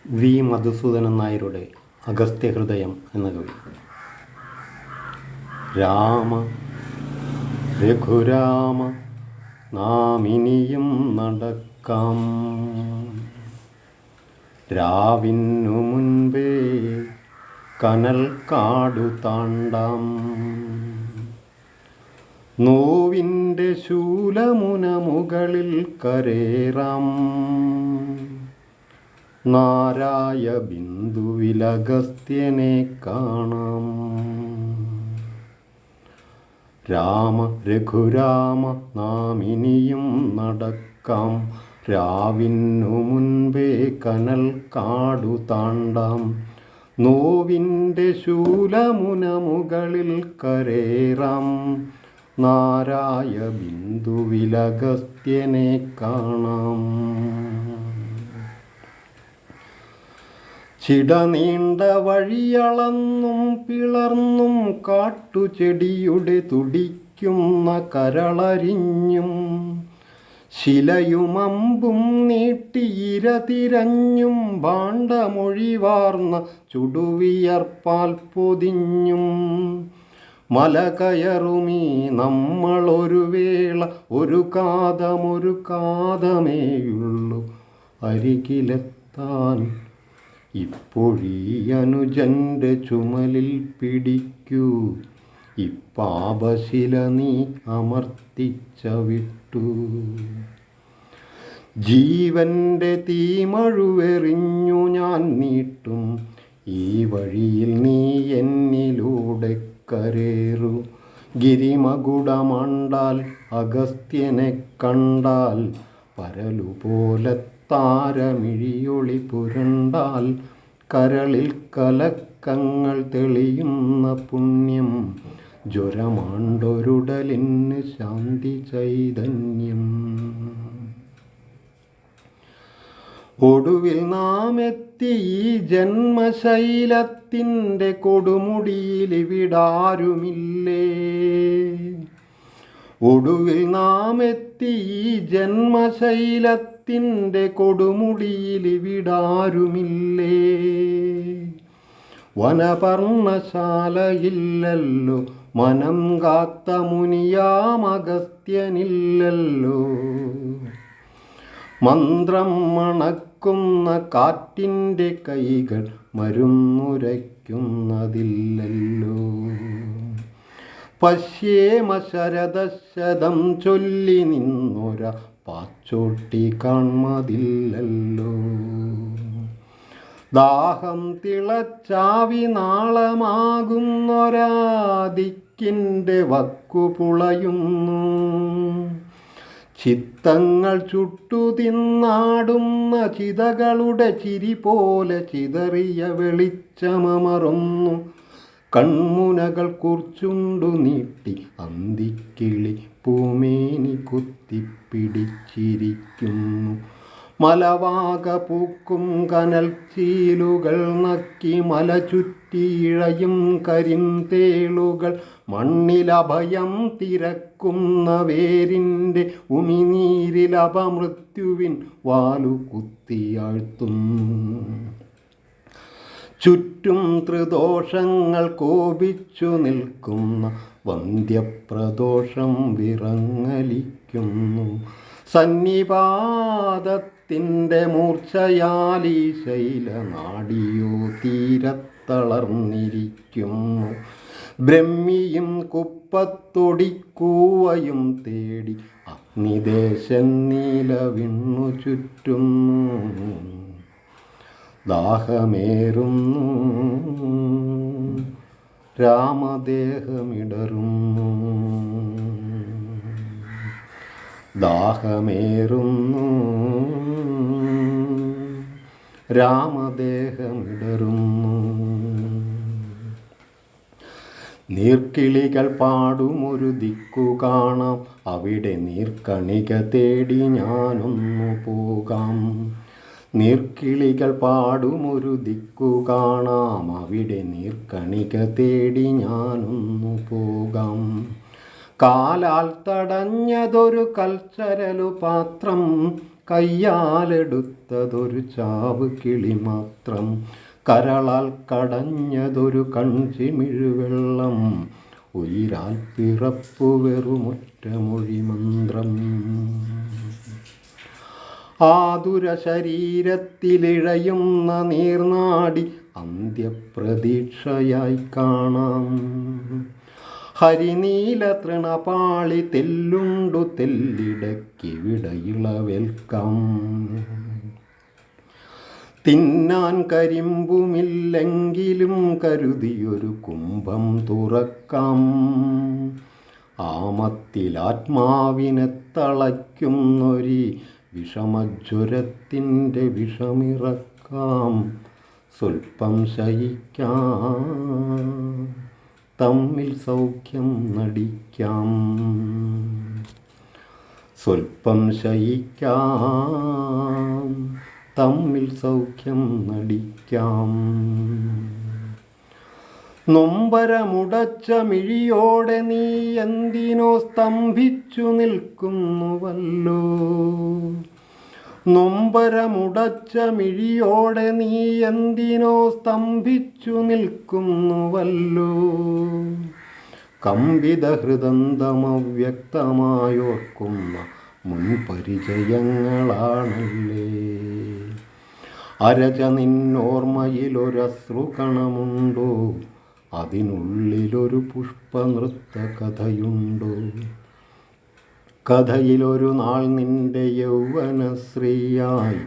V Madhusoodanan നായരുടെ അഗസ്ത്യഹൃദയം എന്ന കവി. രാമ രഘുരാമ നാമിനിയും നടക്കാം, രാവിനു മുൻപേ കനൽ കാടു താണ്ടാം, നോവിൻ്റെ ശൂലമുന മുകളിൽ കരേറാം, നാരായ ബിന്ദുവിലഗസ്ത്യനെ കാണാം. രാമ രഘുരാമ നാമിനിയും നടക്കാം, രാവിനു മുൻപേ കനൽ കാടു താണ്ടാം, നോവിൻ്റെ ശൂലമുന മുകളിൽ കരേറാം, നാരായ ബിന്ദുവിലഗസ്ത്യനെ കാണാം. ചിടനീണ്ട വഴിയളന്നും പിളർന്നും കാട്ടുചെടിയുടെ തുടിക്കുന്ന കരളരിഞ്ഞും, ശിലയുമമ്പും നീട്ടിയിര തിരഞ്ഞും, ഭാണ്ഡമൊഴിവാർന്ന ചുടുവിയർപ്പാൽ പൊതിഞ്ഞും, മല കയറുമീ നമ്മളൊരു വേള, ഒരു കാതമേയുള്ളൂ അരികിലെത്താൻ, ഇപ്പൊഴീ അനുജൻ്റെ ചുമലിൽ പിടിക്കൂ, ഇപ്പാപശില നീ അമർത്തിച്ച വിട്ടു. ജീവൻ്റെ തീമഴുവെറിഞ്ഞു ഞാൻ നീട്ടും, ഈ വഴിയിൽ നീ എന്നിലൂടെ കരേറു. ഗിരിമകുടമണ്ടാൽ അഗസ്ത്യനെ കണ്ടാൽ, പരലുപോലെ താരമിഴിയൊളി പുരണ്ടാൽ, കരളിൽ കലക്കങ്ങൾ തെളിയുന്ന പുണ്യം, ജ്വരമാണ്ടൊരുടലിന് ശാന്തി ചൈതന്യം. ഒടുവിൽ നാം എത്തി ഈ ജന്മശൈലത്തിൻ്റെ കൊടുമുടിയിൽ, ഇവിടാരുമില്ലേ. ഒടുവിൽ നാം എത്തി ഈ ജന്മശൈലത്തിൻ്റെ കൊടുമുടിയിൽ, ഇവിടാരുമില്ലേ. വനപർണശാലയില്ലല്ലോ, മനം കാത്ത മുനിയാമഗസ്ത്യനില്ലല്ലോ, മന്ത്രം മണക്കുന്ന കാറ്റിൻ്റെ കൈകൾ മരുന്നുരയ്ക്കുന്നതില്ലല്ലോ. പശ്യേമ ശരദശതം ചൊല്ലി നിന്നൊര പാച്ചോട്ടി കാൺമതില്ലല്ലോ. ദാഹം തിളച്ചാവി നാളമാകുന്നൊരാദിക്കിൻ്റെ വക്കുപുളയുന്നു, ചിത്തങ്ങൾ ചുട്ടു തിന്നാടുന്ന ചിതകളുടെ ചിരി പോലെ ചിതറിയ വെളിച്ചമമറുന്നു. കൺമുനകൾ കൂർച്ചുണ്ടു നീട്ടി അന്തിക്കിളി പൂമേനി കുത്തിപ്പിടിച്ചിരിക്കുന്നു. മലവാക പൂക്കും കനൽ ചീലുകൾ നക്കി മല ചുറ്റിയിഴയും കരിന്തേളുകൾ, മണ്ണിലഭയം തിരക്കുന്ന വേരിൻ്റെ ഉമിനീരിലപമൃത്യുവിൻ വാലു കുത്തിയാഴ്ത്തുന്നു. ചുറ്റും ത്രിദോഷങ്ങൾ കോപിച്ചു നിൽക്കുന്ന വന്ധ്യപ്രദോഷം വിറങ്ങലിക്കുന്നു. സന്നിപാതത്തിൻ്റെ മൂർച്ചയാലീ ശൈലനാടിയോ തീരത്തളർന്നിരിക്കുന്നു. ബ്രഹ്മിയും കുപ്പത്തൊടിക്കൂവയും തേടി അഗ്നിദേശം നീലവിണ്ണു ചുറ്റുന്നു. ദാഹമേറുന്നു, രാമദേഹമിടറുന്നു. ദാഹമേറുന്നു, രാമദേഹമിടറുന്നു. നീർക്കിളികൾ പാടുമൊരു ദിക്കു കാണാം, അവിടെ നീർക്കണിക തേടി ഞാനൊന്നു പോകാം. നീർക്കിളികൾ പാടുമൊരു ദിക്കു കാണാം, അവിടെ നീർക്കണിക തേടി ഞാനൊന്നു പോകാം. കാലാൽ തടഞ്ഞതൊരു കൽച്ചരലു പാത്രം, കയ്യാലെടുത്തതൊരു ചാവ് കിളി മാത്രം, കരളാൽ കടഞ്ഞതൊരു കൺചിമിഴുവെള്ളം, ഉയിരാൽ പിറപ്പു വെറുമൊറ്റ മൊഴിമന്ത്രം. ആതുര ശരീരത്തിലിഴയുന്ന നീർനാടി അന്ത്യപ്രതീക്ഷയായി കാണാം. ഹരിനീല തൃണപാളി തെല്ലുണ്ടു തെല്ലിടയ്ക്കിവിടയിളവേൽക്കാം. തിന്നാൻ കരിമ്പുമില്ലെങ്കിലും കരുതിയൊരു കുംഭം തുറക്കാം. ആമത്തിലാത്മാവിനെ തളയ്ക്കുന്നൊരി വിഷമജ്വരത്തിൻ്റെ വിഷമിറക്കാം. സ്വൽപ്പം ശയിക്കാം, തമ്മിൽ സൗഖ്യം നടിക്കാം. സ്വൽപ്പം ശയിക്കാം, തമ്മിൽ സൗഖ്യം നടിക്കാം. നൊമ്പരമുടച്ച മിഴിയോടെ നീ എന്തിനോ സ്തംഭിച്ചു നിൽക്കുന്നുവല്ലോ. നൊമ്പരമുടച്ച മിഴിയോടെ നീ എന്തിനോ സ്തംഭിച്ചു നിൽക്കുന്നുവല്ലോ. കമ്പിത ഹൃദന്തമവ്യക്തമായോർക്കുന്ന മുൻപരിചയങ്ങളാണല്ലേ. അരജ നിന്നോർമ്മയിലൊരശ്രുകണമുണ്ടോ, അതിനുള്ളിലൊരു പുഷ്പനൃത്ത കഥയുണ്ടോ. കഥയിലൊരു നാൾ നിന്റെ യൗവനശ്രീയായി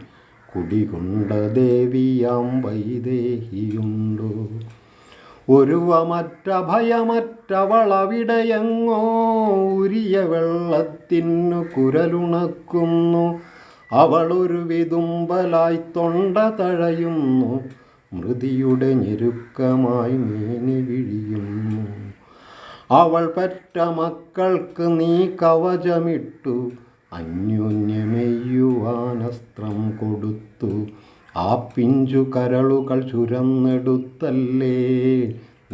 കുടികൊണ്ട ദേവിയാം വൈദേഹിയുണ്ടോ. ഒരുവമറ്റ ഭയമറ്റവളവിടെയെങ്ങോ ഉരിയ വെള്ളത്തിനു കുരലുണക്കുന്നു. അവളൊരു വിതുമ്പലായി തൊണ്ട തഴയുന്നു, മൃതിയുടെ ഞെരുക്കമായി മേനി വിഴിയുന്നു. അവൾ പെറ്റ മക്കൾക്ക് നീ കവചമിട്ടു, അന്യോന്യമെയ്യുവാനസ്ത്രം കൊടുത്തു. ആ പിഞ്ചു കരളുകൾ ചുരന്നെടുത്തല്ലേ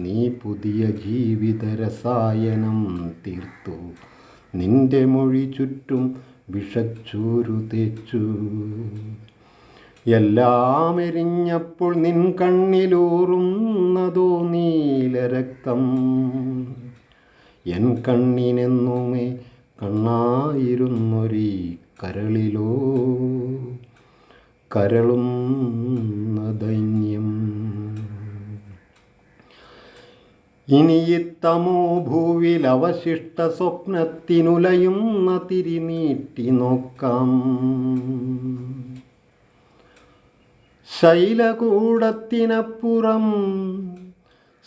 നീ പുതിയ ജീവിത രസായനം തീർത്തു. നിന്റെ മൊഴി ചുറ്റും വിഷച്ചൂരു തേച്ചു. എല്ലാം എരിഞ്ഞപ്പോൾ നിൻ കണ്ണിലൂറുന്നതോ നീലരക്തം. എൻ കണ്ണിനെന്നുമേ കണ്ണായിരുന്നൊരീ കരളിലോ കരളുന്ന ദൈന്യം. ഇനിയിത്തമോ ഭൂവിൽ അവശിഷ്ട സ്വപ്നത്തിനുലയുന്ന തിരിനീട്ടി നോക്കാം. ശൈലകൂടത്തിനപ്പുറം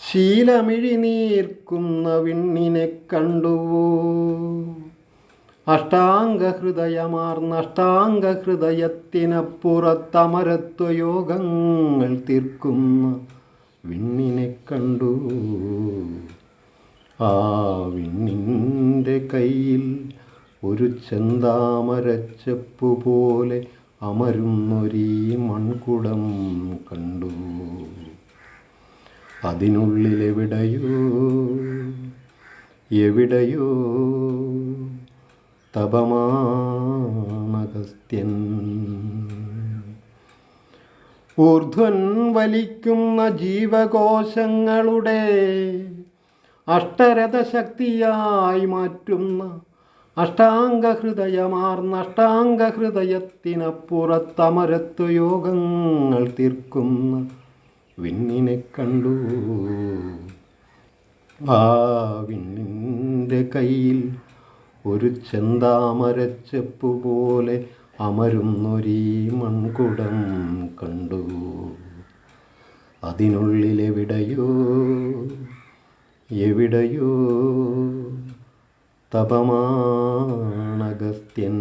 ശീലമിഴി നീർക്കുന്ന വിണ്ണിനെ കണ്ടുവോ. അഷ്ടാംഗഹൃദയമാർന്ന അഷ്ടാംഗഹൃദയത്തിനപ്പുറത്തമരത്വയോഗങ്ങൾ തീർക്കുന്ന വിണ്ണിനെ കണ്ടു. ആ വിണ്ണിൻ്റെ കയ്യിൽ ഒരു ചെന്താമരച്ചെപ്പു പോലെ അമരുന്നൊരീ മൺകുടം കണ്ടു. അതിനുള്ളിലെവിടെയോ എവിടെയോ തപമാണഗസ്ത്യൻ. ഊർധ്വൻ വലിക്കുന്ന ജീവകോശങ്ങളുടെ അഷ്ടരഥശക്തിയായി മാറ്റുന്ന അഷ്ടാംഗഹൃദയമാർന്ന അഷ്ടാംഗഹൃദയത്തിനപ്പുറത്തമരത്വയോഗങ്ങൾ തീർക്കുന്ന വിണ്ണിനെ കണ്ടു. ആ വിണ്ണിൻ്റെ കയ്യിൽ ഒരു ചെന്താമരച്ചെപ്പു പോലെ അമരുന്നൊരീ മൺകുടം കണ്ടു. അതിനുള്ളിലെവിടെയോ എവിടെയോ തപമാണഗസ്ത്യൻ.